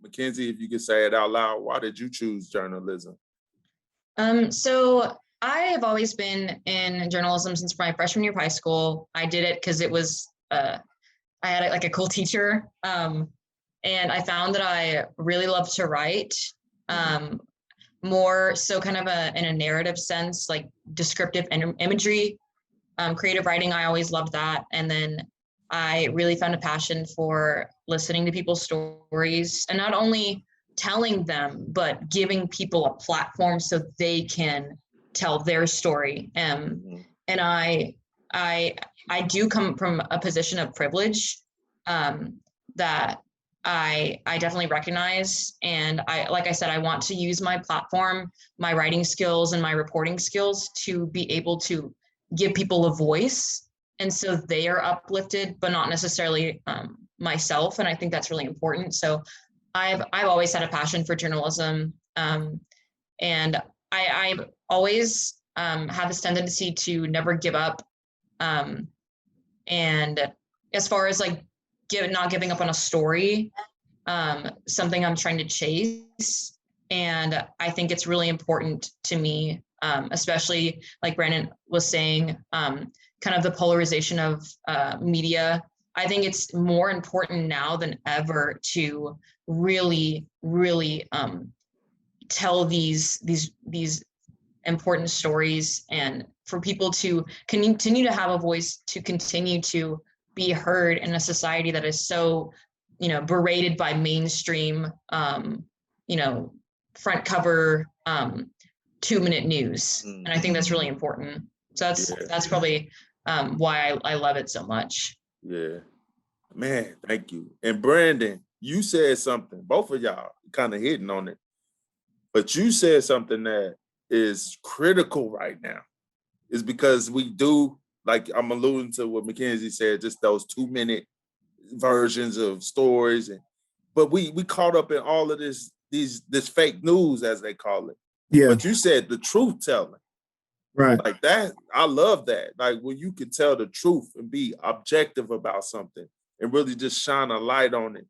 Mackensi, if you could say it out loud, why did you choose journalism? So I have always been in journalism since my freshman year of high school. I did it because it was, I had like a cool teacher. And I found that I really love to write, more so kind of in a narrative sense, like descriptive imagery, creative writing. I always loved that. And then I really found a passion for listening to people's stories and not only telling them, but giving people a platform so they can tell their story. And I do come from a position of privilege that I definitely recognize. And like I said, I want to use my platform, my writing skills and my reporting skills to be able to give people a voice. And so they are uplifted, but not necessarily myself. And I think that's really important. So I've always had a passion for journalism. And I've always had this tendency to never give up. And as far as like not giving up on a story, something I'm trying to chase. And I think it's really important to me, especially like Brandon was saying, kind of the polarization of media. I think it's more important now than ever to really, really tell these important stories, and for people to continue to have a voice, to continue to be heard in a society that is so, berated by mainstream, front cover, 2-minute news. And I think that's really important. So that's probably why I love it so much. Yeah, man, thank you. And Brandon, you said something, both of y'all kind of hitting on it, but you said something that is critical right now. Is because we do, like I'm alluding to what Mackensi said, just those 2-minute versions of stories, but we caught up in all of this fake news, as they call it. Yeah. But you said the truth telling. Right. Like that, I love that. Like when you can tell the truth and be objective about something and really just shine a light on it.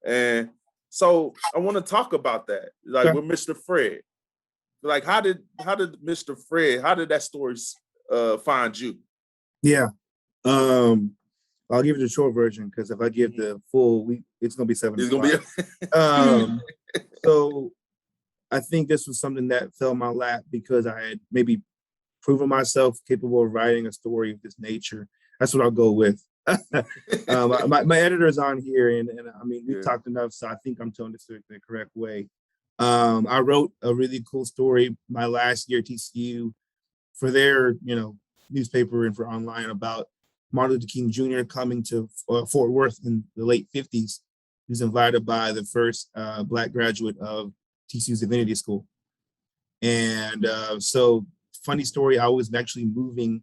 And so I want to talk about that. Like with Mr. Fred. Like how did Mr. Fred, how did that story find you? Yeah. I'll give you the short version because if I give the full, it's gonna be 7 It's gonna be so I think this was something that fell in my lap because I had maybe proven myself capable of writing a story of this nature. That's what I'll go with. My editor's on here, and I mean we've talked enough, so I think I'm telling this the correct way. I wrote a really cool story my last year at TCU for their newspaper and for online about Martin Luther King Jr. coming to Fort Worth in the late 50s. He was invited by the first Black graduate of TCU's Divinity School. And so funny story, I was actually moving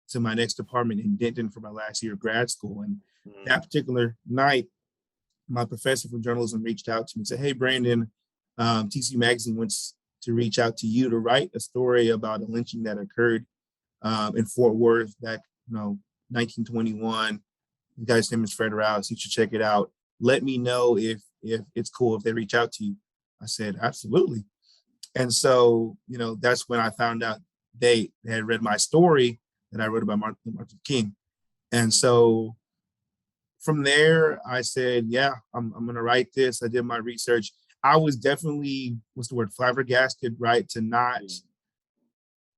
to my next apartment in Denton for my last year of grad school. And that particular night, my professor for journalism reached out to me and said, "Hey, Brandon, TCU Magazine wants to reach out to you to write a story about a lynching that occurred in Fort Worth back, 1921. The guy's name is Fred Rouse. You should check it out. Let me know if it's cool if they reach out to you." I said, "Absolutely." And so, that's when I found out they had read my story that I wrote about Martin Luther King. And so from there, I said, yeah, I'm going to write this. I did my research. I was definitely, flabbergasted, right? To not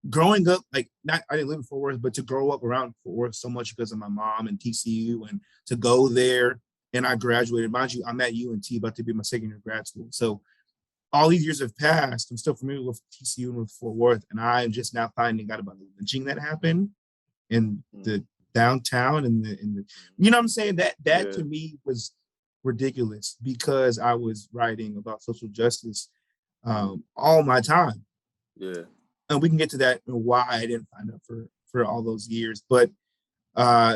growing up, I didn't live in Fort Worth, but to grow up around Fort Worth so much because of my mom and TCU and to go there. And I graduated. Mind you, I'm at UNT, about to be my second year of grad school. So all these years have passed. I'm still familiar with TCU and with Fort Worth. And I'm just now finding out about the lynching that happened in the downtown and the you know what I'm saying? That to me was ridiculous because I was writing about social justice all my time. Yeah. And we can get to that and why I didn't find out for all those years. But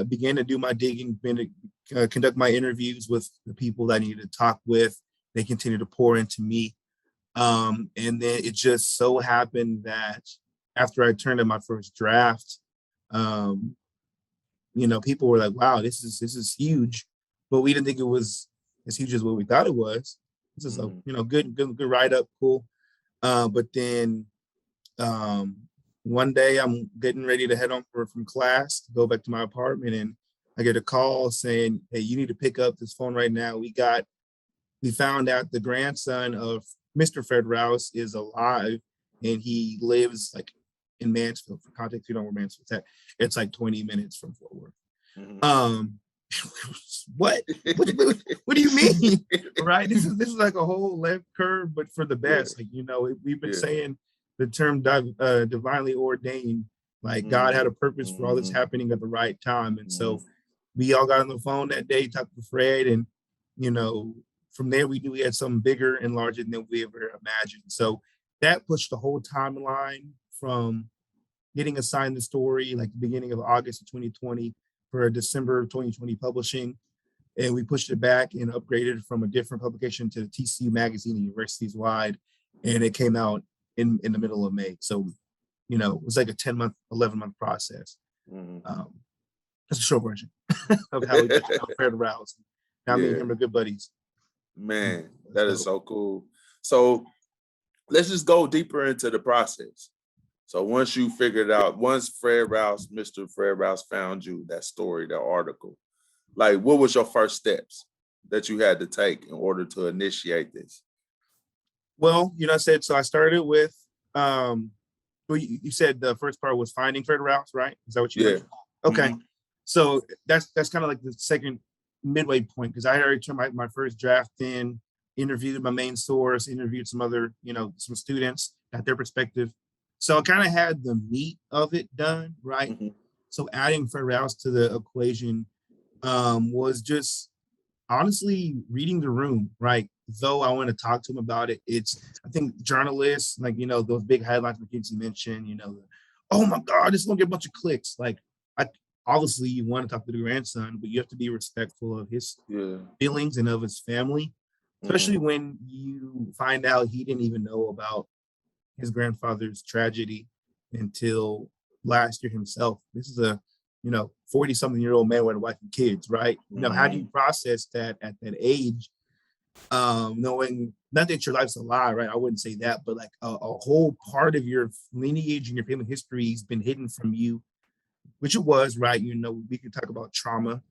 began to do my digging, began to conduct my interviews with the people that I needed to talk with. They continued to pour into me. And then it just so happened that after I turned in my first draft, people were like, wow, this is huge. But we didn't think it was as huge as what we thought it was. This is a good write up, cool. But then one day I'm getting ready to head on from class to go back to my apartment, and I get a call saying, "Hey, you need to pick up this phone right now. We found out the grandson of Mr. Fred Rouse is alive, and he lives like in Mansfield. For context, you know where Mansfield's at. It's like 20 minutes from Fort Worth." What? What do you mean? Right? This is like a whole left curve, but for the best. Like, we've been saying the term divinely ordained, like God had a purpose for all this happening at the right time. And so we all got on the phone that day, talked to Fred, and from there we knew we had something bigger and larger than we ever imagined. So that pushed the whole timeline from getting assigned the story, like the beginning of August of 2020 for December of 2020 publishing. And we pushed it back and upgraded from a different publication to the TCU Magazine, universities wide. And it came out in the middle of May. So, it was like a 10-month, 11-month process. That's a short version of how we got Fred Rouse. Now me and him are good buddies. Man, that is so cool. So let's just go deeper into the process. So once you figured out, once Mr. Fred Rouse found you, that story, that article, like what was your first steps that you had to take in order to initiate this? Well, I said, so I started with, you said the first part was finding Fred Rouse, right? Is that what you mentioned? Okay. So that's kind of like the second midway point, because I had already turned my first draft in, interviewed my main source, interviewed some other, some students, got their perspective. So I kind of had the meat of it done, right? So adding Fred Rouse to the equation was just honestly reading the room, right? Though I want to talk to him about it, I think journalists, like, those big headlines Mackensi mentioned, oh my God, this is gonna get a bunch of clicks. Like, obviously you want to talk to the grandson, but you have to be respectful of his feelings and of his family, especially when you find out he didn't even know about his grandfather's tragedy until last year himself. This is a 40-something-year-old man with a wife and kids, right? How do you process that at that age, knowing not that your life's a lie, right? I wouldn't say that, but like a whole part of your lineage and your family history has been hidden from you, which it was, right? We could talk about trauma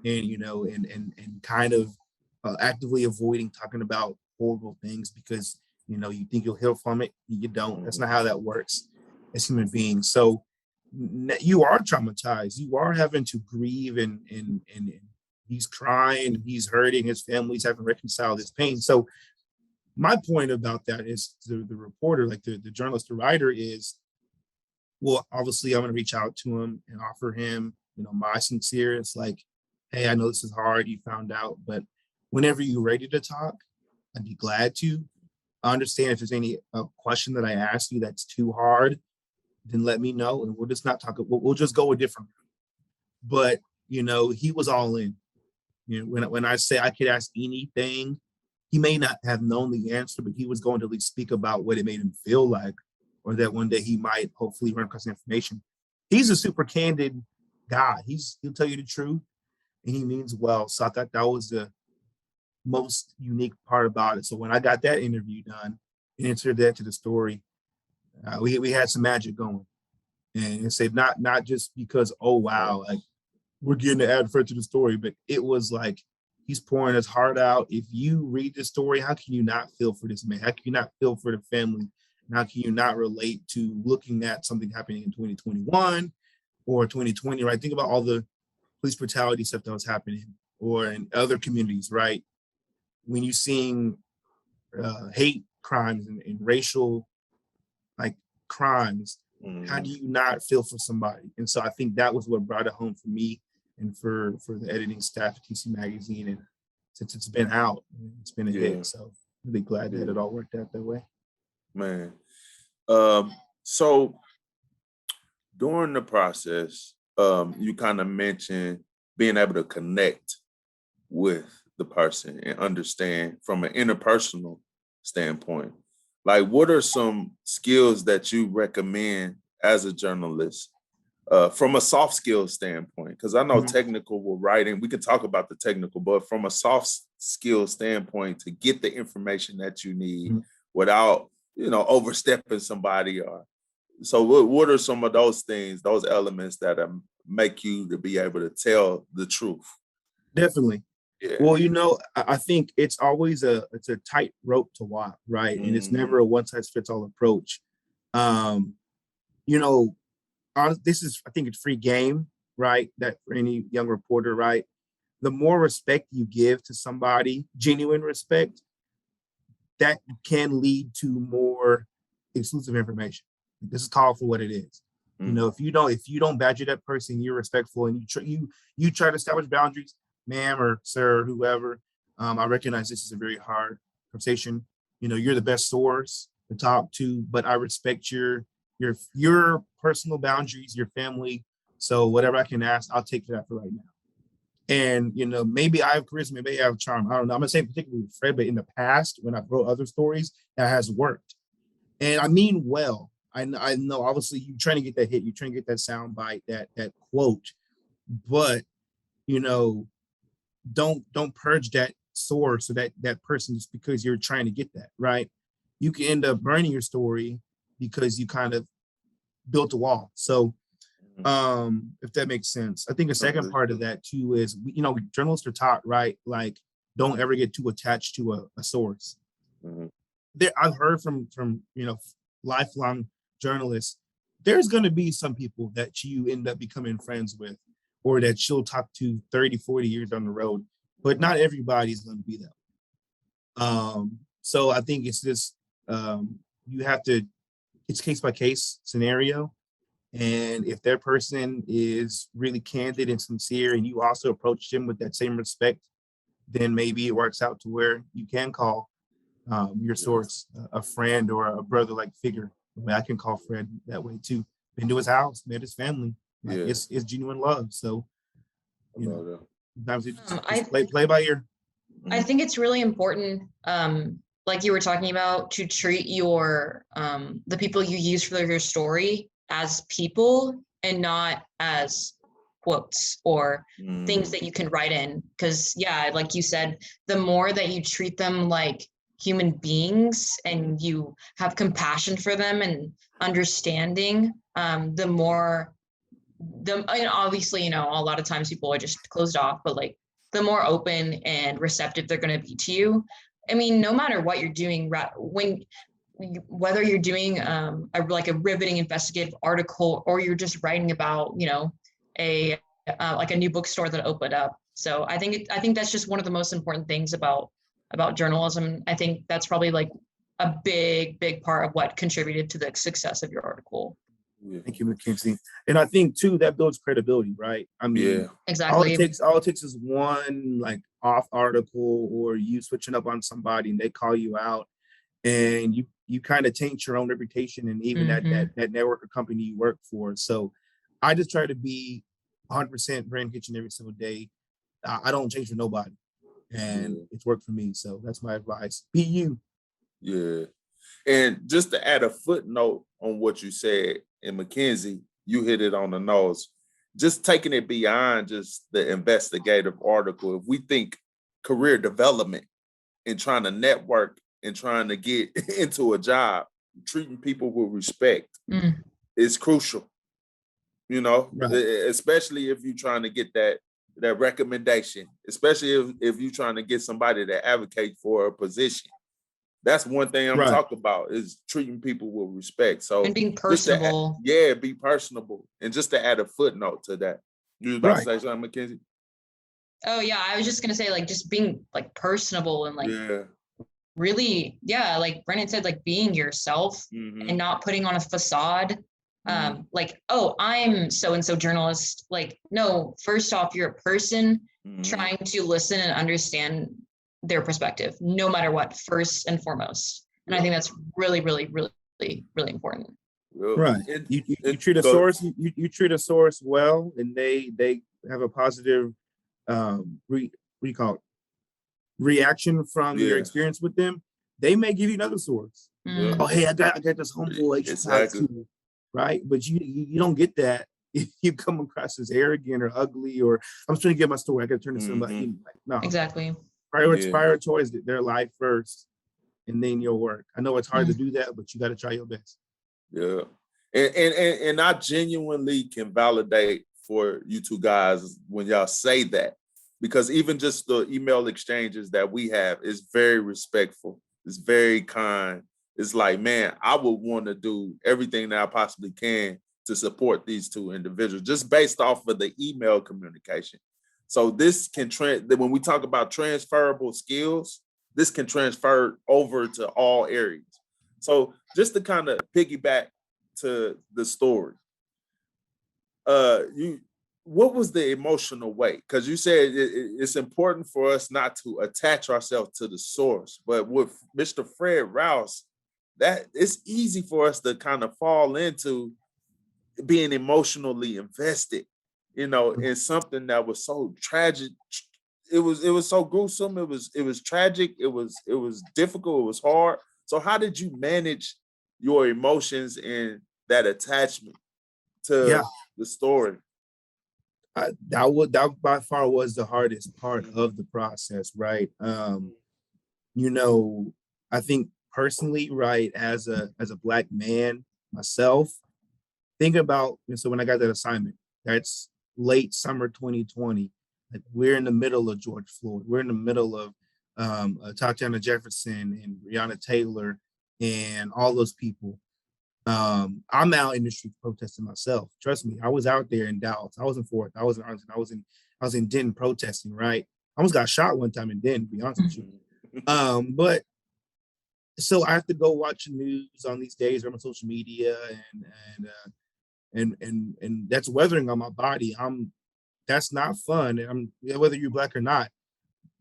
and and kind of actively avoiding talking about horrible things because you think you'll heal from it. You don't. That's not how that works as human beings. So you are traumatized. You are having to grieve, and he's crying, he's hurting, his family's having to reconcile this pain. So my point about that is the reporter, like the journalist, the writer is, well, obviously I'm going to reach out to him and offer him, my sincere, it's like, hey, I know this is hard. You found out, but whenever you're ready to talk, I'd be glad to. I understand if there's any question that I ask you that's too hard, then let me know and we'll just not talk. We'll just go a different route. But, he was all in. When I say I could ask anything, he may not have known the answer, but he was going to at least speak about what it made him feel like, or that one day he might hopefully run across information. He's a super candid guy. He'll tell you the truth and he means well. So I thought that was the most unique part about it. So when I got that interview done and entered that to the story, we had some magic going. And say not just because, oh wow, like we're getting to add Fred to the story, but it was like he's pouring his heart out. If you read the story, how can you not feel for this man? How can you not feel for the family? And how can you not relate to looking at something happening in 2021 or 2020, right? Think about all the police brutality stuff that was happening or in other communities, right? When you're seeing hate crimes and racial like crimes, how do you not feel for somebody? And so I think that was what brought it home for me and for the editing staff at TCU Magazine. And since it's been out, it's been a hit. So really glad that it all worked out that way. Man. So during the process, you kind of mentioned being able to connect with the person and understand from an interpersonal standpoint. Like, what are some skills that you recommend as a journalist from a soft skills standpoint, because I know Mhm. technical with writing, we can talk about the technical, but from a soft skill standpoint, to get the information that you need Mhm. without, overstepping somebody, or so what are some of those things, those elements that make you to be able to tell the truth? Definitely. Yeah. Well, I think it's always it's a tight rope to walk, right? And it's never a one size fits all approach. Um, you know, I think it's free game, right? That for any young reporter, right? The more respect you give to somebody, genuine respect, that can lead to more exclusive information. This is called for what it is. If you don't badger that person, you're respectful, and you try to establish boundaries, ma'am or sir, or whoever. I recognize this is a very hard conversation. You're the best source to talk to, but I respect your personal boundaries, your family. So whatever I can ask, I'll take that for right now. And maybe I have charisma, maybe I have charm. I don't know. I'm not saying particularly with Fred, but in the past, when I wrote other stories, that has worked. And I mean well. I know obviously you're trying to get that hit, you're trying to get that sound bite, that quote, but don't purge that source or that person just because you're trying to get that, right? You can end up burning your story because you kind of built a wall. So if that makes sense. I think a second part of that too is journalists are taught, right, like don't ever get too attached to a source. I've heard from lifelong journalists, there's going to be some people that you end up becoming friends with or that you'll talk to 30-40 years down the road, but not everybody's going to be that. So I think it's just you have to, it's case by case scenario. And if that person is really candid and sincere and you also approach them with that same respect, then maybe it works out to where you can call your source a friend or a brother-like figure. I mean, I can call Fred that way too. Been to his house, met his family. Like, it's genuine love. So, sometimes it's play by ear. I think it's really important, like you were talking about, to treat your the people you use for your story as people and not as quotes or things that you can write in. Because like you said, the more that you treat them like human beings and you have compassion for them and understanding, the more obviously, a lot of times people are just closed off, but like the more open and receptive they're going to be to you. I mean, no matter what you're doing, whether you're doing a riveting investigative article or you're just writing about, a like a new bookstore that opened up. So I think that's just one of the most important things about journalism. I think that's probably like a big part of what contributed to the success of your article. Thank you, Mackensi. And I think too that builds credibility, right? I mean, exactly. All it takes is one like off article or you switching up on somebody and they call you out, and you kind of taint your own reputation and even that network or company you work for. So I just try to be 100% Brandon Kitchin every single day. I don't change for nobody, and it's worked for me. So that's my advice. Be you. Yeah. And just to add a footnote on what you said, and Mackensi, you hit it on the nose. Just taking it beyond just the investigative article, if we think career development and trying to network and trying to get into a job, treating people with respect is crucial. Right. Especially if you're trying to get that recommendation, especially if you're trying to get somebody to advocate for a position. That's one thing I'm talking about is treating people with respect. So and being personable. Be personable. And just to add a footnote to that. You was about to say something, Mackensi? Oh yeah, I was just gonna say like just being like personable and like really, like Brennan said, like being yourself and not putting on a facade. Like, oh, I'm so-and-so journalist. Like, no, first off, you're a person trying to listen and understand their perspective, no matter what, first and foremost. And I think that's really, really, really, really important. Right. You treat a source, you treat a source well, and they have a positive reaction from your experience with them. They may give you another source. Oh, hey, I got this homeboy, right? But you don't get that if you come across as arrogant or ugly, or I'm just trying to get my story, I got to turn this into like, no. Exactly. Prioritize their life first, and then your work. I know it's hard to do that, but you got to try your best. Yeah, and I genuinely can validate for you two guys when y'all say that, because even just the email exchanges that we have is very respectful. It's very kind. It's like, man, I would want to do everything that I possibly can to support these two individuals just based off of the email communication. So this can when we talk about transferable skills, this can transfer over to all areas. So just to kind of piggyback to the story, what was the emotional weight? Because you said it's important for us not to attach ourselves to the source, but with Mr. Fred Rouse, that it's easy for us to kind of fall into being emotionally invested, in something that was so tragic. It was so gruesome. It was tragic. It was difficult. It was hard. So how did you manage your emotions and that attachment to the story? That by far was the hardest part of the process, right? I think personally, right, as a Black man myself, think about, so when I got that assignment, that's late summer 2020. Like, we're in the middle of George Floyd. We're in the middle of Tatiana Jefferson and Breonna Taylor and all those people. I'm out in the streets protesting myself. Trust me, I was out there in Dallas. I was in Fort. I was in Arlington. I was in Denton protesting. Right, I almost got shot one time in Denton, to be honest with you. But so I have to go watch the news on these days. I'm on social media, and that's weathering on my body. That's not fun. And whether you're Black or not,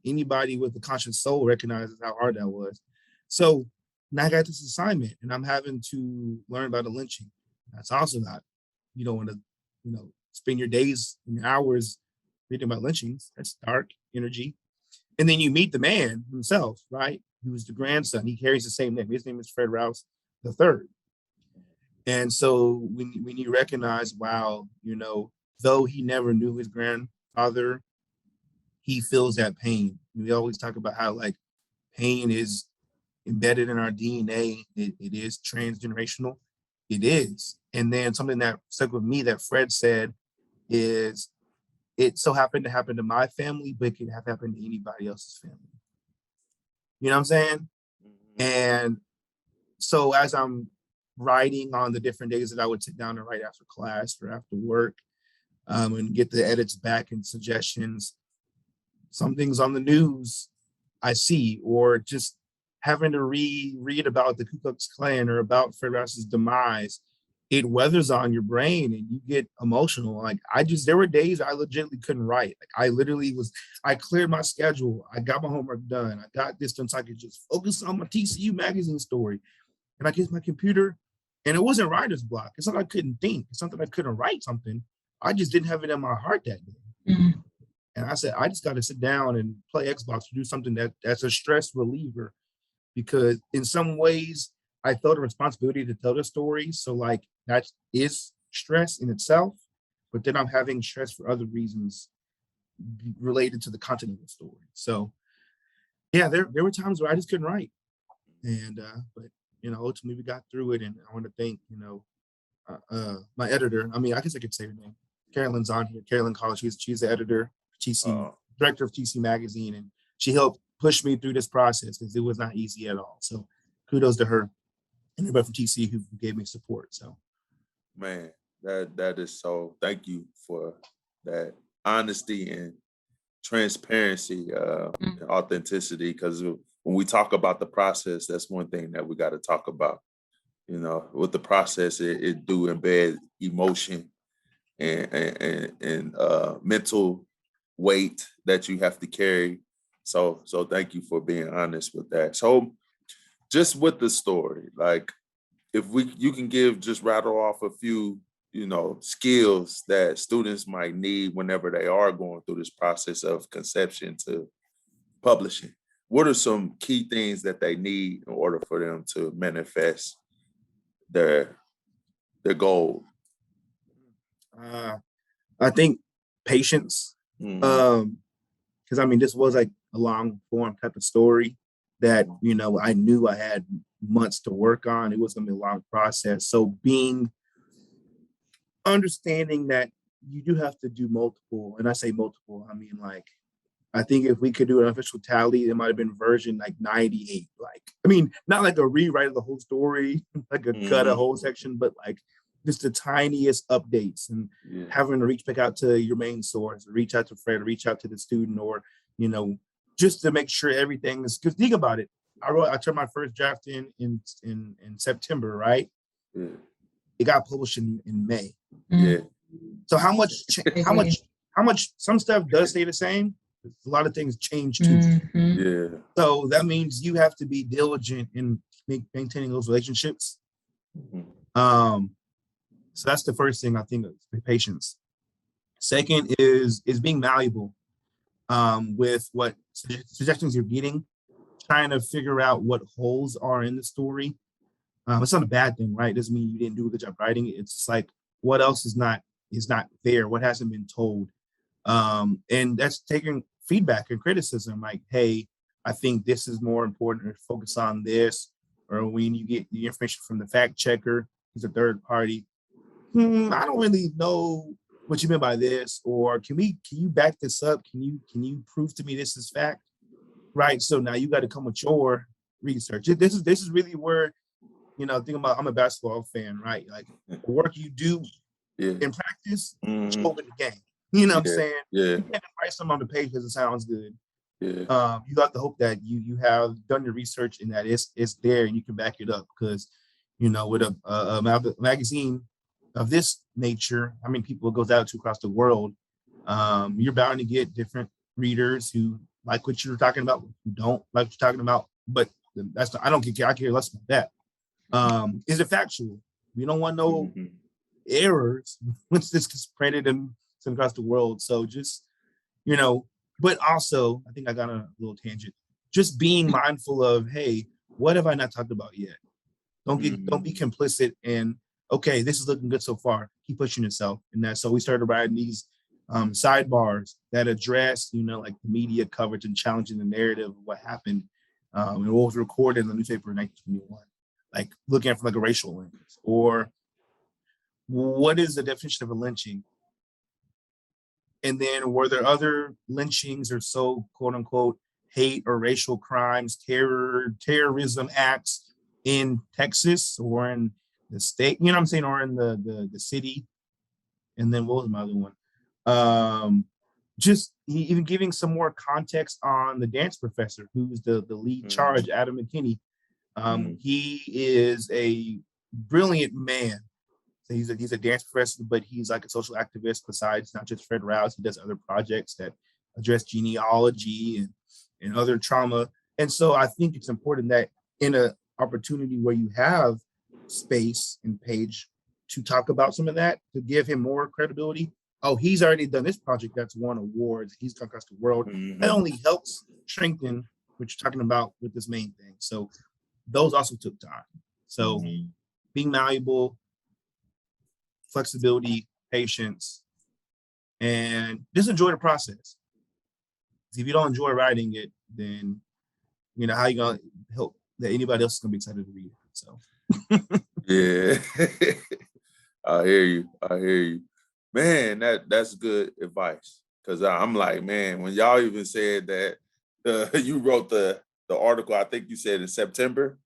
anybody with a conscious soul recognizes how hard that was. So now I got this assignment, and I'm having to learn about a lynching. That's also not, you don't want to, spend your days and hours reading about lynchings. That's dark energy. And then you meet the man himself, right? He was the grandson. He carries the same name. His name is Fred Rouse III. And so when you recognize, wow, though he never knew his grandfather, he feels that pain. We always talk about how, like, pain is embedded in our DNA. It is transgenerational. It is. And then something that stuck with me that Fred said is, it so happened to happen to my family, but it could have happened to anybody else's family. You know what I'm saying? And so as I'm writing on the different days that I would sit down and write after class or after work, and get the edits back and suggestions, some things on the news I see, or just having to read about the Ku Klux Klan or about Fred Rouse's demise, it weathers on your brain and you get emotional. Like, there were days I legitimately couldn't write. Like, I cleared my schedule. I got my homework done. I got this done so I could just focus on my TCU Magazine story. And I get my computer, and it wasn't writer's block. It's not I couldn't think. It's not that I couldn't write something. I just didn't have it in my heart that day. Mm-hmm. And I said, I just got to sit down and play Xbox or do something that's a stress reliever, because in some ways I felt a responsibility to tell the story. So, like, that is stress in itself, but then I'm having stress for other reasons related to the content of the story. So yeah, there were times where I just couldn't write. And, but, ultimately we got through it. And I want to thank, my editor. I mean, I guess I could say her name. Carolyn's on here. Carolyn College. She's the editor, director of TCU Magazine. And she helped push me through this process because it was not easy at all. So kudos to her and everybody from TCU who gave me support. So, man, that is so. Thank you for that honesty and transparency, and authenticity. Because when we talk about the process, that's one thing that we got to talk about. With the process, it do embed emotion and mental weight that you have to carry. So thank you for being honest with that. So just with the story, like, if you can just rattle off a few, skills that students might need whenever they are going through this process of conception to publishing. What are some key things that they need in order for them to manifest their goal? I think patience. Because I mean, this was like a long form type of story that, I knew I had months to work on. It was going to be a long process. So understanding that you do have to do multiple, and I say multiple, I mean, like, I think if we could do an official tally, it might have been version like 98. Like, I mean, not like a rewrite of the whole story, like a cut a whole section, but like just the tiniest updates and having to reach back out to your main source, reach out to Fred, reach out to the student, or, just to make sure everything is, because think about it. I turned my first draft in September, right? Yeah. It got published in May. Yeah. So how much some stuff does stay the same. A lot of things change too. Yeah. So that means you have to be diligent in maintaining those relationships. So that's the first thing I think of, patience. Second is being malleable with what suggestions you're getting, trying to figure out what holes are in the story. It's not a bad thing, right? It doesn't mean you didn't do a good job writing it. It's just like, what else is not there? What hasn't been told? And that's taking feedback and criticism, like, hey, I think this is more important to focus on this. Or when you get the information from the fact checker, who's a third party, I don't really know what you meant by this, or can you back this up? Can you prove to me this is fact? Right. So now you got to come with your research. This is really where, think about, I'm a basketball fan, right? Like the work you do in practice, it's over the game. You know what I'm saying? Yeah. You can't write something on the page because it sounds good. Yeah. You have to hope that you have done your research and that it's there and you can back it up, because, with a magazine of this nature, how many people it goes out to across the world, you're bound to get different readers who like what you're talking about, who don't like what you're talking about. But I don't care. I care less about that. Is it factual? We don't want no errors once this gets printed and sent across the world. So just, but also, I think I got on a little tangent. Just being mindful of, hey, what have I not talked about yet? Don't be complicit in, okay, this is looking good so far. Keep pushing yourself. And that, so we started writing these sidebars that address, like the media coverage and challenging the narrative of what happened and what was recorded in the newspaper in 1921. Like looking at it from like a racial lens, or what is the definition of a lynching? And then were there other lynchings or so quote unquote hate or racial crimes, terrorism acts in Texas or in the state, you know what I'm saying, or in the city? And then what was my other one? Just even giving some more context on the dance professor, who's the lead charge, Adam McKinney. He is a brilliant man. So he's a dance professor, but he's like a social activist besides not just Fred Rouse. He does other projects that address genealogy and other trauma. And so I think it's important that in an opportunity where you have space and page to talk about some of that, to give him more credibility. Oh, he's already done this project that's won awards. He's gone across the world. That only helps strengthen what you're talking about with this main thing. So those also took time. So being malleable, flexibility, patience, and just enjoy the process. If you don't enjoy writing it, then how you gonna help that anybody else is gonna be excited to read it. So yeah. I hear you. Man, that's good advice. Cause I'm like, man, when y'all even said that you wrote the article, I think you said in September.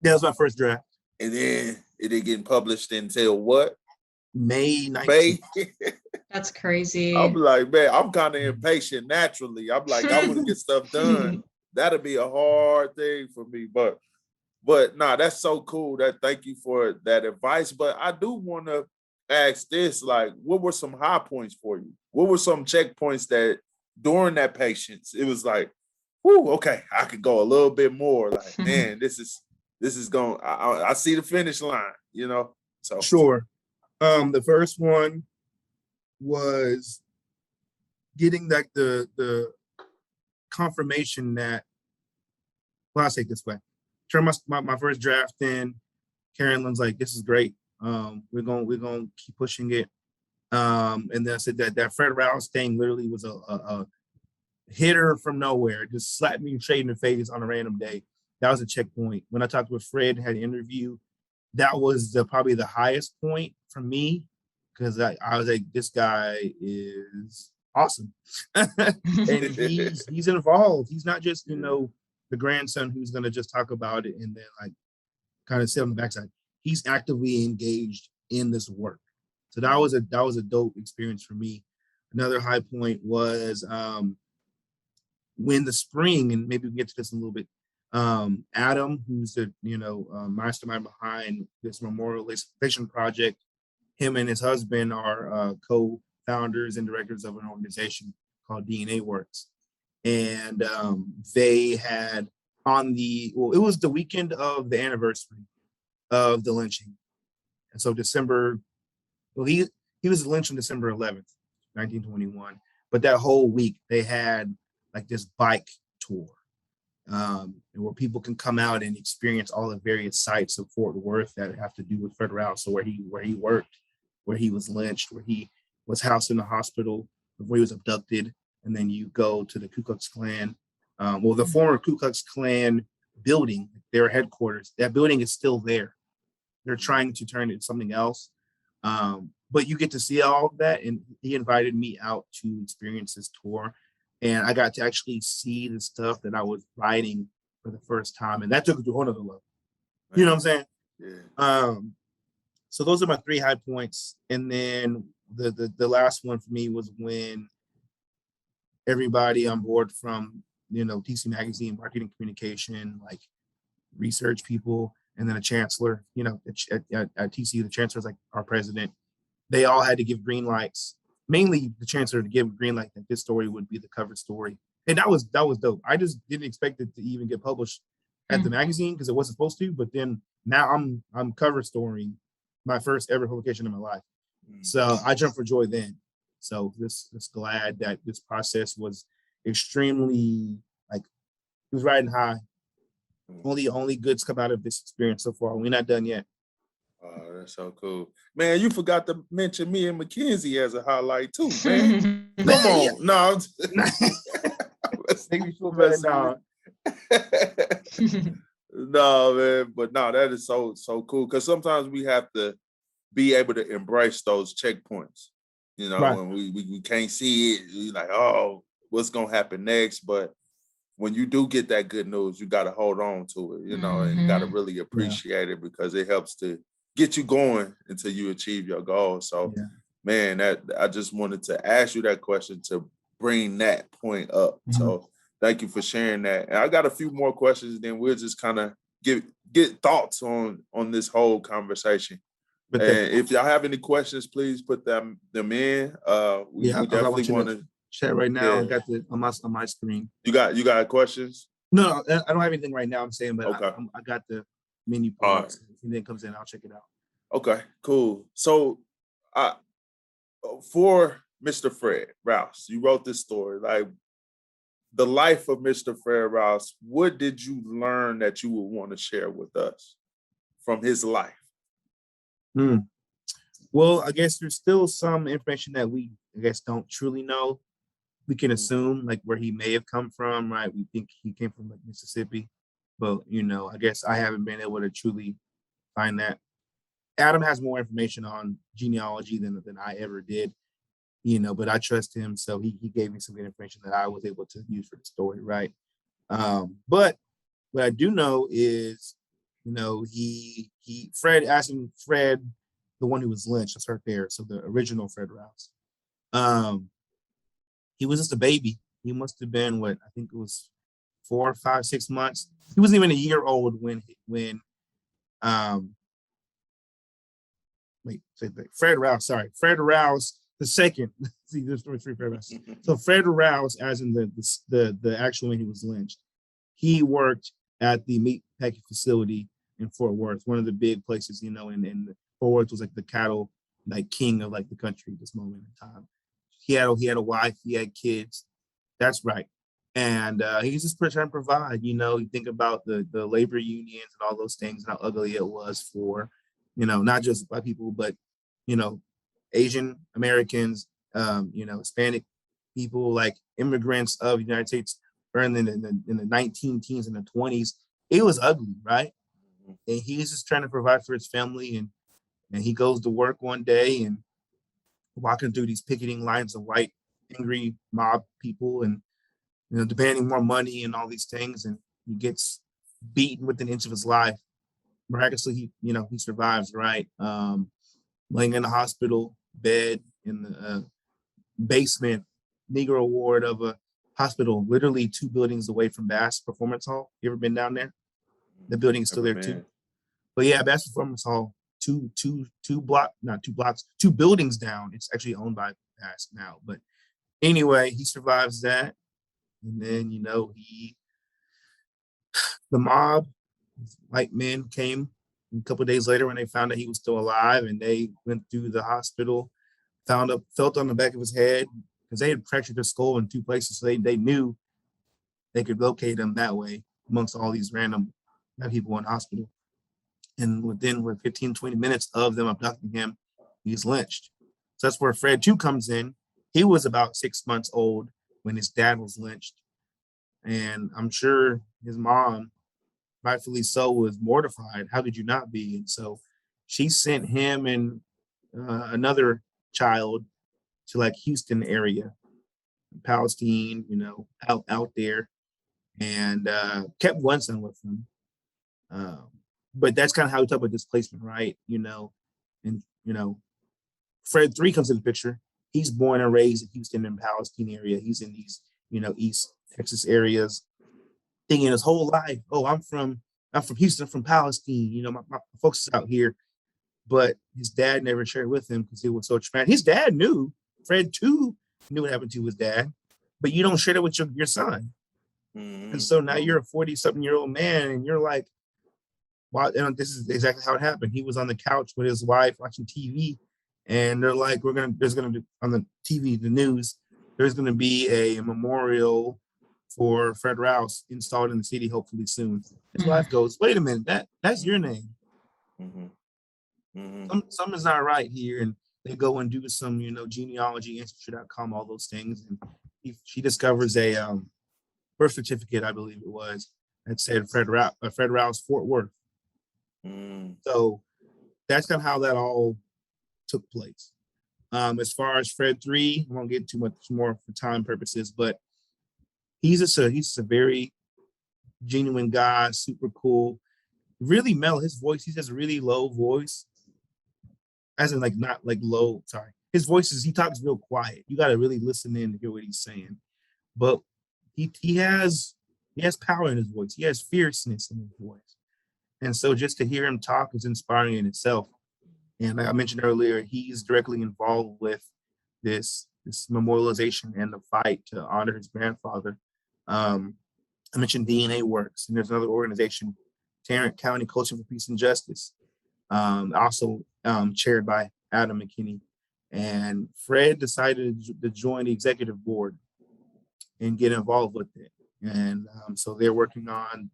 That was my first draft. And then it didn't get published until what? May 19th. That's crazy. I'm like, man, I'm kind of impatient naturally. I'm like, I want to get stuff done. That'll be a hard thing for me. But nah, that's so cool. Thank you for that advice. But I do want to ask this, like, what were some high points for you? What were some checkpoints that during that patience, it was like, whoo, okay, I could go a little bit more. Like, man, this is going, I see the finish line, So sure. The first one was getting like the confirmation that, well, I'll say it this way. Turn my first draft in. Karen Lynn's like, this is great. We're gonna keep pushing it. And then I said that Fred Rouse thing literally was a hitter from nowhere, just slapped me straight in the face on a random day. That was a checkpoint. When I talked with Fred and had an interview, that was probably the highest point for me, because I was like, this guy is awesome. And he's involved. He's not just, the grandson who's going to just talk about it and then like kind of sit on the backside. He's actively engaged in this work. So that was a dope experience for me. Another high point was when the spring, and maybe we can get to this in a little bit. Adam, who's the mastermind behind this memorialization project, him and his husband are co-founders and directors of an organization called DNA Works. And they had it was the weekend of the anniversary of the lynching. And so he was lynched on December 11th, 1921. But that whole week they had like this bike tour where people can come out and experience all the various sites of Fort Worth that have to do with Fred Rouse. So where he worked, where he was lynched, where he was housed in the hospital, where he was abducted. And then you go to the Ku Klux Klan. The former Ku Klux Klan building, their headquarters, that building is still there. They're trying to turn it into something else. But you get to see all of that. And he invited me out to experience this tour. And I got to actually see the stuff that I was writing for the first time. And that took it to a whole nother level. You know what I'm saying? Yeah. So those are my 3 high points. And then the last one for me was when everybody on board from, TCU Magazine, marketing communication, like research people, and then a chancellor, at TCU, the chancellor is like our president. They all had to give green lights. Mainly the chancellor to give a green light that this story would be the cover story. And that was dope. I just didn't expect it to even get published at the magazine because it wasn't supposed to, but then now I'm cover storying my first ever publication in my life. So I jumped for joy then. So just glad that this process was extremely, like, it was riding high. Only goods come out of this experience so far. We're not done yet. Oh, that's so cool. Man, you forgot to mention me and Mackensi as a highlight too, man. Come on. No. Make me feel better now. No, man. But no, that is so cool. Because sometimes we have to be able to embrace those checkpoints. Right. When we can't see it, you're like, oh, what's gonna happen next? But when you do get that good news, you gotta hold on to it, and you gotta really appreciate it because it helps to get you going until you achieve your goal. So, man, that I just wanted to ask you that question to bring that point up. So thank you for sharing that. And I got a few more questions, then we'll just kind of get thoughts on this whole conversation. But if y'all have any questions, please put them in. We definitely want to chat right now. I got on my screen. You got questions? No, I don't have anything right now. I'm saying, but okay. I got the menu parts. Right. If anything comes in, I'll check it out. Okay, cool. So, for Mr. Fred Rouse, you wrote this story, like the life of Mr. Fred Rouse. What did you learn that you would want to share with us from his life? Well, I guess there's still some information that we, don't truly know. We can assume like where he may have come from, right? We think he came from like Mississippi, but I guess I haven't been able to truly find that. Adam has more information on genealogy than I ever did, but I trust him. So he gave me some good information that I was able to use for the story, right? But what I do know is, Fred, asking Fred, the one who was lynched, let's start there. So the original Fred Rouse, he was just a baby. He must have been I think it was 4, 5, 6 months. He wasn't even a year old when Fred Rouse the second. See, there's 3 Fred Rouse. So Fred Rouse, as in the actual when he was lynched, he worked at the meat packing facility in Fort Worth, one of the big places, in Fort Worth was like the cattle king of the country at this moment in time. He had a wife, he had kids. That's right. And he's just trying to provide, you think about the labor unions and all those things and how ugly it was for, not just Black people, but, Asian Americans, Hispanic people, like immigrants of the United States, were in the 19 teens and the 20s. It was ugly, right? And he's just trying to provide for his family, and he goes to work one day and walking through these picketing lines of white angry mob people, and demanding more money and all these things, and he gets beaten within an inch of his life. Miraculously, he survives, right? Laying in the hospital bed in the basement Negro ward of a hospital, literally 2 buildings away from Bass Performance Hall. You ever been down there? The building is still there too. But yeah, Bass Performance Hall, two buildings down. It's actually owned by Bass now. But anyway, he survives that. And then, the mob, white men came a couple of days later when they found that he was still alive, and they went through the hospital, felt on the back of his head, because they had fractured his skull in 2 places. So they knew they could locate him that way amongst all these random people in hospital. And within 15, 20 minutes of them abducting him, he's lynched. So that's where Fred 2 comes in. He was about 6 months old when his dad was lynched. And I'm sure his mom, rightfully so, was mortified. How could you not be? And so she sent him and another child to like Houston area, Palestine, out there, and kept one son with him. But that's kind of how we talk about displacement, right? And Fred 3 comes in the picture. He's born and raised in Houston and Palestine area. He's in these, East Texas areas, thinking his whole life, oh, I'm from Houston, from Palestine. My folks is out here. But his dad never shared with him because it was so traumatic. His dad knew. Fred 2 knew what happened to his dad, but you don't share it with your son. Mm-hmm. And so now you're a 40-something-year-old man, and you're like, wow, and this is exactly how it happened. He was on the couch with his wife watching TV, and they're like, there's gonna be on the TV, the news, there's gonna be a memorial for Fred Rouse installed in the city, hopefully soon. His wife goes, wait a minute, that's your name. Mm-hmm. Mm-hmm. Something's not right here. And they go and do some, genealogy, ancestry.com, all those things. And she discovers a birth certificate, I believe it was, that said Fred Rouse, Fort Worth. So that's kind of how that all took place. As far as Fred 3, I won't get too much more for time purposes, but he's a very genuine guy, super cool, really mellow. His voice, he has a really low voice, as in like not like low. Sorry, his voice he talks real quiet. You got to really listen in to hear what he's saying. But he has power in his voice. He has fierceness in his voice, and so just to hear him talk is inspiring in itself. And like I mentioned earlier, he's directly involved with this memorialization and the fight to honor his grandfather. I mentioned DNA Works, and there's another organization, Tarrant County Coalition for Peace and Justice, also chaired by Adam McKinney. And Fred decided to join the executive board and get involved with it. And so they're working on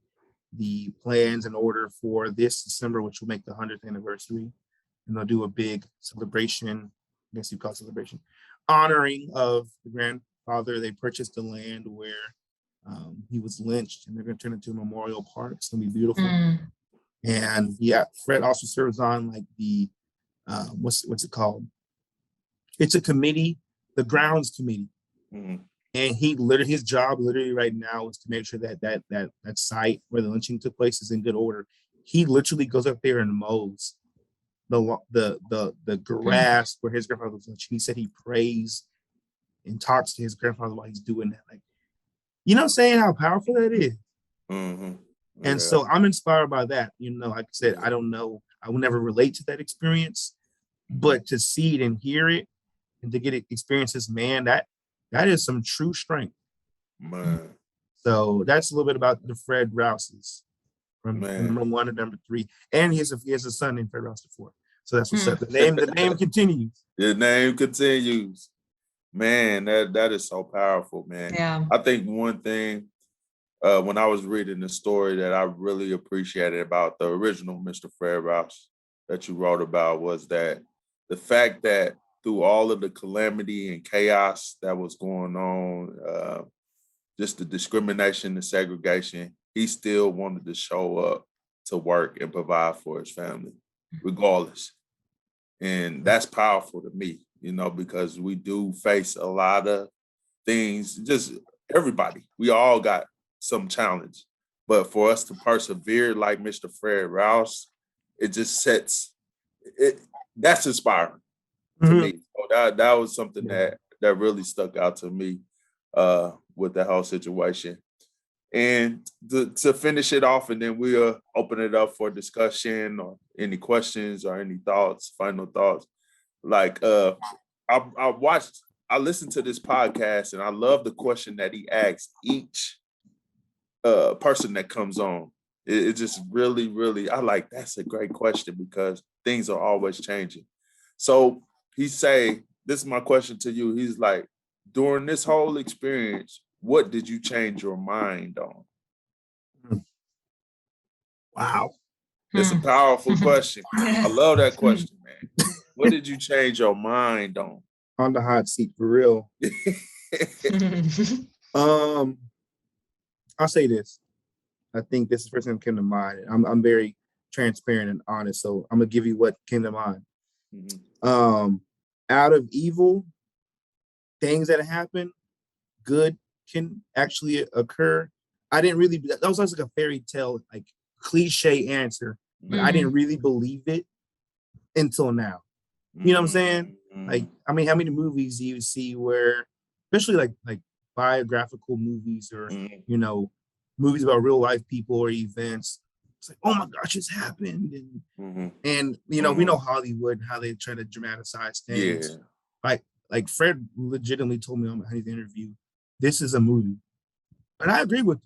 the plans in order for this December, which will make the 100th anniversary. And they'll do a big celebration, I guess you call it celebration, honoring of the grandfather. They purchased the land where he was lynched, and they're going to turn it into a memorial park. It's going to be beautiful. And yeah, Fred also serves on like the, what's it called? It's a committee, the grounds committee. And his job right now is to make sure that site where the lynching took place is in good order. He literally goes up there and mows the grass where his grandfather was lynched. He said he prays and talks to his grandfather while he's doing that. Like, you know what I'm saying, how powerful that is? Mm-hmm. Yeah. And so I'm inspired by that. Like I said, I don't know, I will never relate to that experience, but to see it and hear it and to get it experiences, man, that is some true strength. Man. So that's a little bit about the Fred Rouses from number 1 to number 3. And he has a son named Fred Rouse IV. So that's what's up. The name continues. The name continues. Man, that is so powerful, man. Yeah. I think one thing when I was reading the story that I really appreciated about the original Mr. Fred Rouse that you wrote about was that the fact that through all of the calamity and chaos that was going on, just the discrimination and segregation, he still wanted to show up to work and provide for his family, regardless. And that's powerful to me, because we do face a lot of things, just everybody. We all got some challenge. But for us to persevere like Mr. Fred Rouse, it just that's inspiring to me. So that was something that really stuck out to me with the whole situation. And to finish it off, and then we'll open it up for discussion or any questions or any thoughts, final thoughts. Like I listened to this podcast, and I love the question that he asks each person that comes on. It just really, really, that's a great question because things are always changing. So he say, this is my question to you. He's like, during this whole experience, what did you change your mind on? Wow. It's a powerful question. I love that question, man. What did you change your mind on? On the hot seat for real. I'll say this. I think this is the first thing that came to mind. I'm very transparent and honest, so I'm gonna give you what came to mind. Mm-hmm. Out of evil things that happen, good can actually occur. I didn't really. That was like a fairy tale, like cliche answer, but I didn't really believe it until now. You know what I'm saying? Like, I mean, how many movies do you see where, especially like biographical movies or movies about real life people or events? It's like, oh my gosh, it's happened, and we know Hollywood, how they try to dramatize things. Yeah. Like Fred legitimately told me on his interview, this is a movie, and I agree with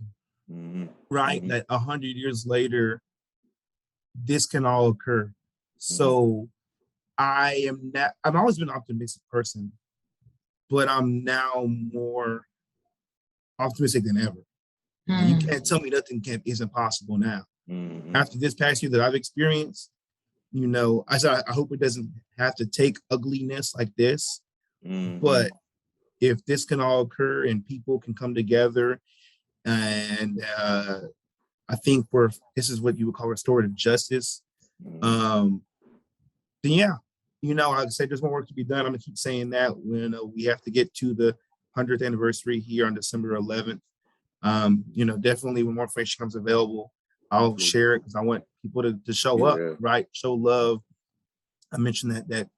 him. Right, that 100 years later, this can all occur. So I've always been an optimistic person, but I'm now more optimistic than ever. You can't tell me nothing isn't possible now. After this past year that I've experienced, I said, I hope it doesn't have to take ugliness like this, but if this can all occur and people can come together, and I think this is what you would call restorative justice, then yeah, I'd say there's more work to be done. I'm gonna keep saying that when we have to get to the 100th anniversary here on December 11th. Definitely when more information comes available, I'll share it because I want people to show up, right? Show love. I mentioned that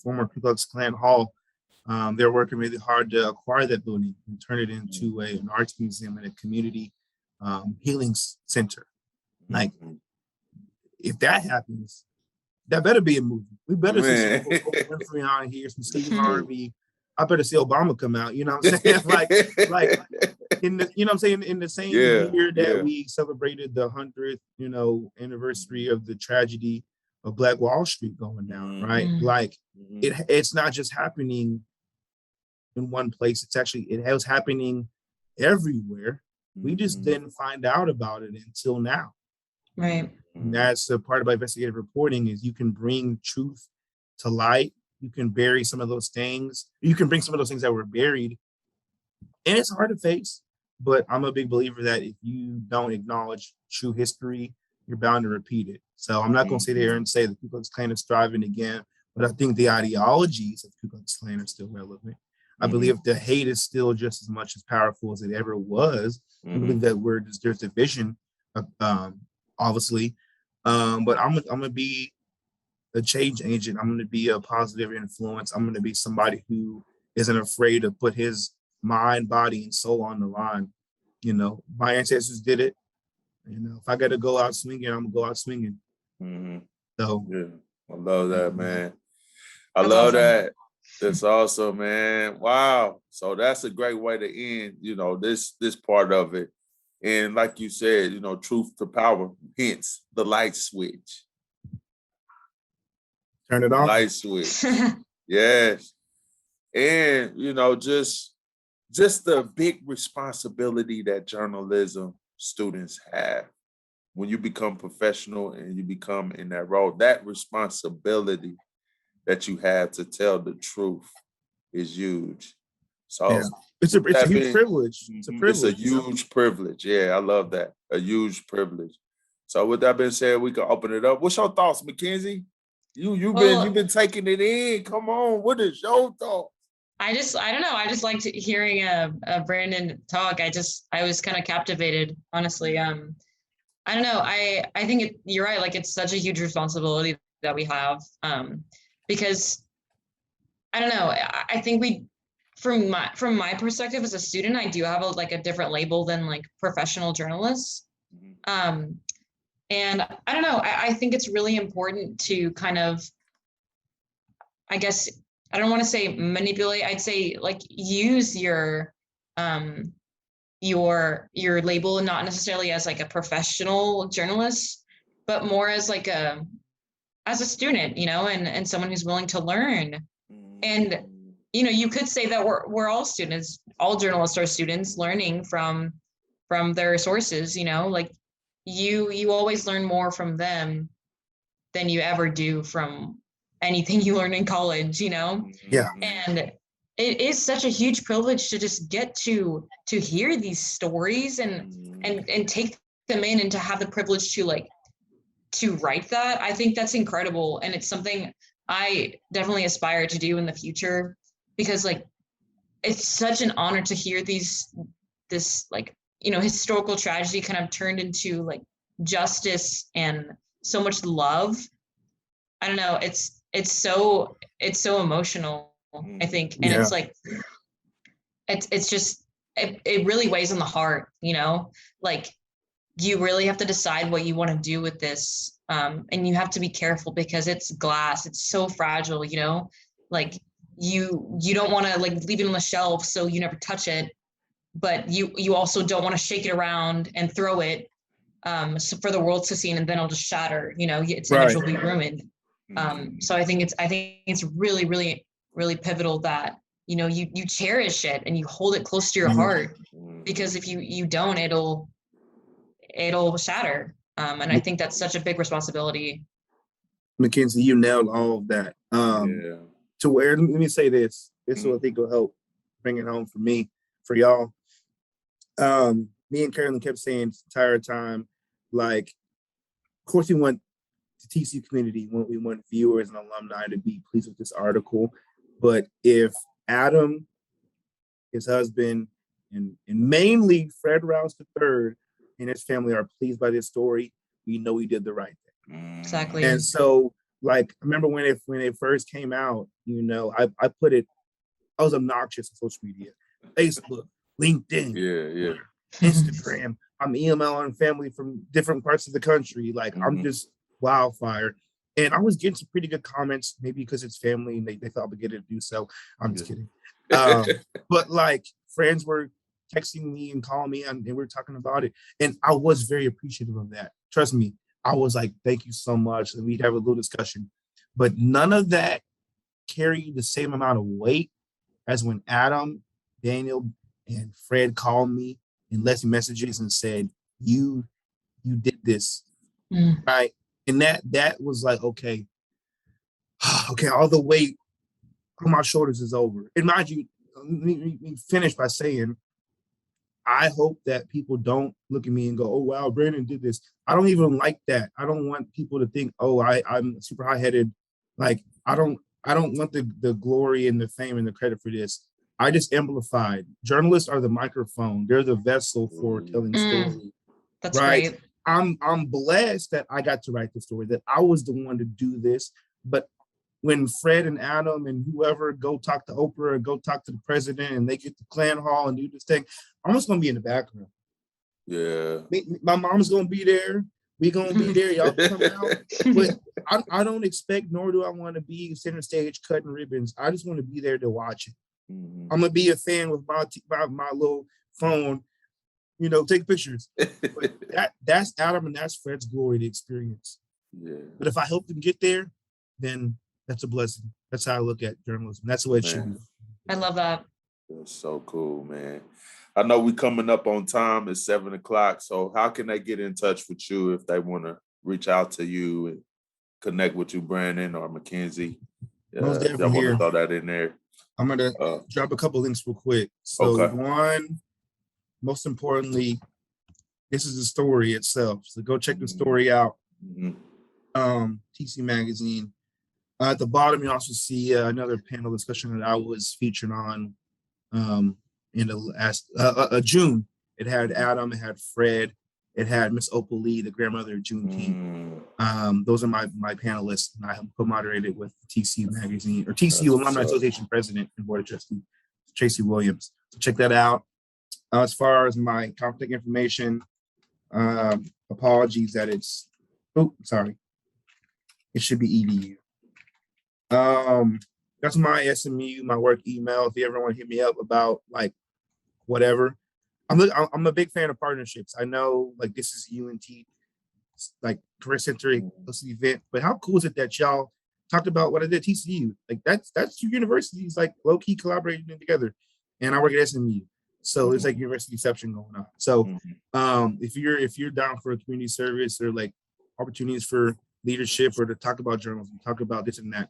former Ku Klux Klan Hall, they're working really hard to acquire that building and turn it into an arts museum and a community healing center. Like, if that happens, that better be a movie. We better see some Oprah Winfrey on here, some Steve Harvey. I better see Obama come out. You know what I'm saying? like in the, what I'm saying, in the same year that we celebrated the 100th, anniversary of the tragedy of Black Wall Street going down, right? Like, it's not just happening in one place. It was happening everywhere. We just didn't find out about it until now. Right. And that's the part about investigative reporting is you can bring truth to light. You can bury some of those things. You can bring some of those things that were buried. And it's hard to face, but I'm a big believer that if you don't acknowledge true history, you're bound to repeat it. So I'm not going to sit there and say the Ku Klux Klan is thriving again, but I think the ideologies of Ku Klux Klan are still relevant. I believe the hate is still just as much as powerful as it ever was. I believe that there's division, obviously, but I'm gonna be a change agent. I'm gonna be a positive influence. I'm gonna be somebody who isn't afraid to put his mind, body, and soul on the line. My ancestors did it. If I got to go out swinging, I'm gonna go out swinging. So I love that, man. I love awesome. That. That's awesome, man. Wow. So that's a great way to end, this part of it. And like you said, truth to power, hence the light switch. Turn it off. Light switch. Yes. And, just the big responsibility that journalism students have. When you become professional and you become in that role, that responsibility that you have to tell the truth is huge. So Yeah. It's a huge privilege. It's a privilege. It's a huge privilege. Yeah, I love that. A huge privilege. So with that being said, we can open it up. What's your thoughts, Mackensi? You've been taking it in. Come on, what is your thoughts? I don't know. I just liked hearing Brandon talk. I was kind of captivated, honestly. I don't know. I think you're right. Like, it's such a huge responsibility that we have, because I don't know. I think from my perspective as a student, I do have a different label than like professional journalists. And I don't know. I think it's really important to kind of, I guess, I don't want to say manipulate. I'd say like use your label, not necessarily as like a professional journalist, but more as like as a student, and someone who's willing to learn. And you could say that we're all students. All journalists are students learning from their sources. Like you always learn more from them than you ever do from anything you learn in college, Yeah. And it is such a huge privilege to just get to hear these stories and take them in, and to have the privilege to write that. I think that's incredible. And it's something I definitely aspire to do in the future, because like, it's such an honor to hear this historical tragedy kind of turned into like justice and so much love. I don't know. It's so emotional, I think. And it's like, it's just, it really weighs on the heart, like you really have to decide what you want to do with this. And you have to be careful because it's glass. It's so fragile, like you don't want to like leave it on the shelf so you never touch it, but you also don't want to shake it around and throw it so for the world to see, and then it'll just shatter, its image will be ruined. So I think it's really, really, really pivotal that, you cherish it and you hold it close to your heart, because if you don't, it'll shatter. And I think that's such a big responsibility. Mackensi, you nailed all of that. To where, let me say this. This will, I think, will help bring it home for y'all. Me and Carolyn kept saying the entire time, like, of course we want the TCU community, we want viewers and alumni to be pleased with this article. But if Adam, his husband, and mainly Fred Rouse III and his family are pleased by this story, we know he did the right thing. Exactly. And so, like, I remember when it first came out, I put it, I was obnoxious on social media, Facebook, LinkedIn, Instagram. I'm emailing family from different parts of the country. Like, I'm just wildfire. And I was getting some pretty good comments, maybe because it's family and they felt obligated to do so. I'm just kidding. But like, friends were texting me and calling me, and we were talking about it. And I was very appreciative of that. Trust me. I was like, thank you so much. And we'd have a little discussion. But none of that carried the same amount of weight as when Adam, Daniel, and Fred called me and left me messages and said, you did this. Right. And that was like, okay, all the weight on my shoulders is over. And mind you, let me finish by saying, I hope that people don't look at me and go, oh, wow, Brandon did this. I don't even like that. I don't want people to think, oh, I'm super high-headed. Like, I don't want the glory and the fame and the credit for this. I just amplified. Journalists are the microphone. They're the vessel for telling story. That's right. I'm blessed that I got to write the story, that I was the one to do this. But when Fred and Adam and whoever go talk to Oprah or go talk to the president and they get to Clan Hall and do this thing, I'm just gonna be in the background. Yeah. My mom's gonna be there. We gonna be there. Y'all come out. But I don't expect, nor do I want to be center stage cutting ribbons. I just want to be there to watch it. I'm gonna be a fan with my little phone, take pictures. But that's Adam and that's Fred's glory to experience. Yeah. But if I help them get there, then that's a blessing. That's how I look at journalism. That's the way it should be. I love that. That's so cool, man. I know we coming up on time. It's 7:00. So how can they get in touch with you if they want to reach out to you and connect with you, Brandon or Mackensi? Most Yeah, I definitely want to here. throw that in there. I'm gonna drop a couple links real quick. So Okay. one, most importantly, this is the story itself. So go check the story out. Mhm. TCU Magazine. At the bottom, you also see another panel discussion that I was featured on in the last June. It had Adam, it had Fred, it had Miss Opal Lee, the grandmother of Juneteenth. Those are my panelists, and I have co-moderated with TCU Magazine or TCU Alumni Association President and Board of Trustees, Tracy Williams. So check that out. As far as my contact information, apologies that it's, sorry. It should be EDU. That's my SMU, my work email. If you ever want to hit me up about like whatever, I'm a big fan of partnerships. I know like this is UNT like career center event, but how cool is it that y'all talked about what I did at TCU? Like that's two universities like low key collaborating together, and I work at SMU, so it's like university exception going on. So if you're down for a community service or like opportunities for leadership or to talk about journalism, talk about this and that,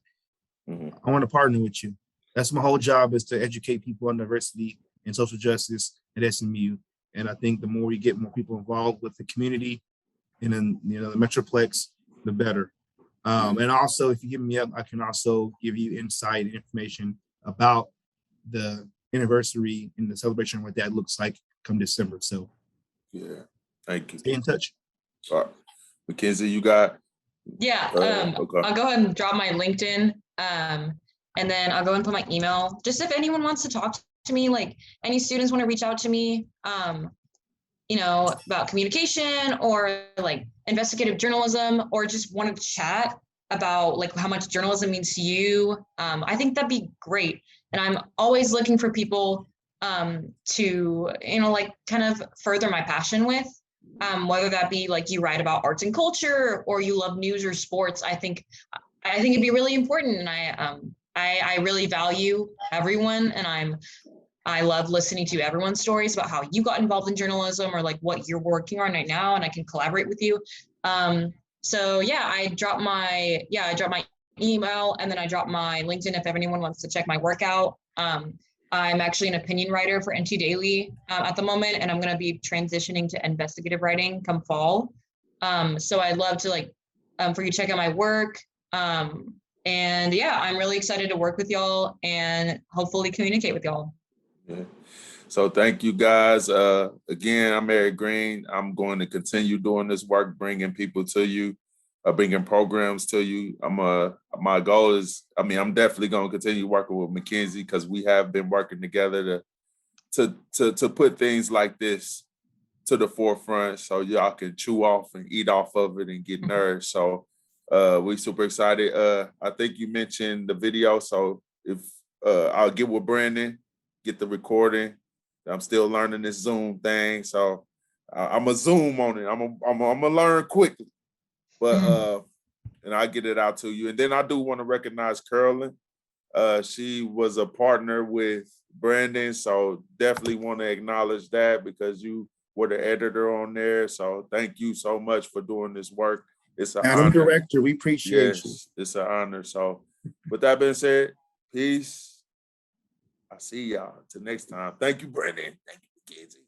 I want to partner with you. That's my whole job, is to educate people on diversity and social justice at SMU. And I think the more we get more people involved with the community and then, the Metroplex, the better. And also, if you hit me up, I can also give you insight and information about the anniversary and the celebration, what that looks like come December. So yeah, thank you. Stay in touch. All right. Mackensi, you got? Yeah, okay. I'll go ahead and drop my LinkedIn, and then I'll go and put my email. Just if anyone wants to talk to me, like any students want to reach out to me, about communication or like investigative journalism, or just want to chat about like how much journalism means to you, I think that'd be great. And I'm always looking for people to, like kind of further my passion with. Whether that be like you write about arts and culture or you love news or sports, I think it'd be really important. And I really value everyone, and I love listening to everyone's stories about how you got involved in journalism or like what you're working on right now, and I can collaborate with you. So yeah, I dropped my email, and then I dropped my LinkedIn if anyone wants to check my work out. I'm actually an opinion writer for NT Daily at the moment, and I'm going to be transitioning to investigative writing come fall. So I'd love to for you to check out my work. And yeah, I'm really excited to work with y'all and hopefully communicate with y'all. Yeah. So thank you guys. Again, I'm Eric Green. I'm going to continue doing this work, bringing people to you, bringing programs to you. My goal is, I'm definitely going to continue working with Mackensi, because we have been working together to put things like this to the forefront, so y'all can chew off and eat off of it and get nourished. So we're super excited. I think you mentioned the video, so if I'll get with Brandon, get the recording. I'm still learning this Zoom thing, so I'm a Zoom on it. I'm gonna learn quickly, but and I'll get it out to you. And then I do want to recognize Carolyn. She was a partner with Brandon, so definitely want to acknowledge that, because you were the editor on there. So thank you so much for doing this work. It's an Adam, honor. director, we appreciate you. It's an honor. So with that being said, peace. I see y'all. Till next time. Thank you, Brandon. Thank you, Mackensi.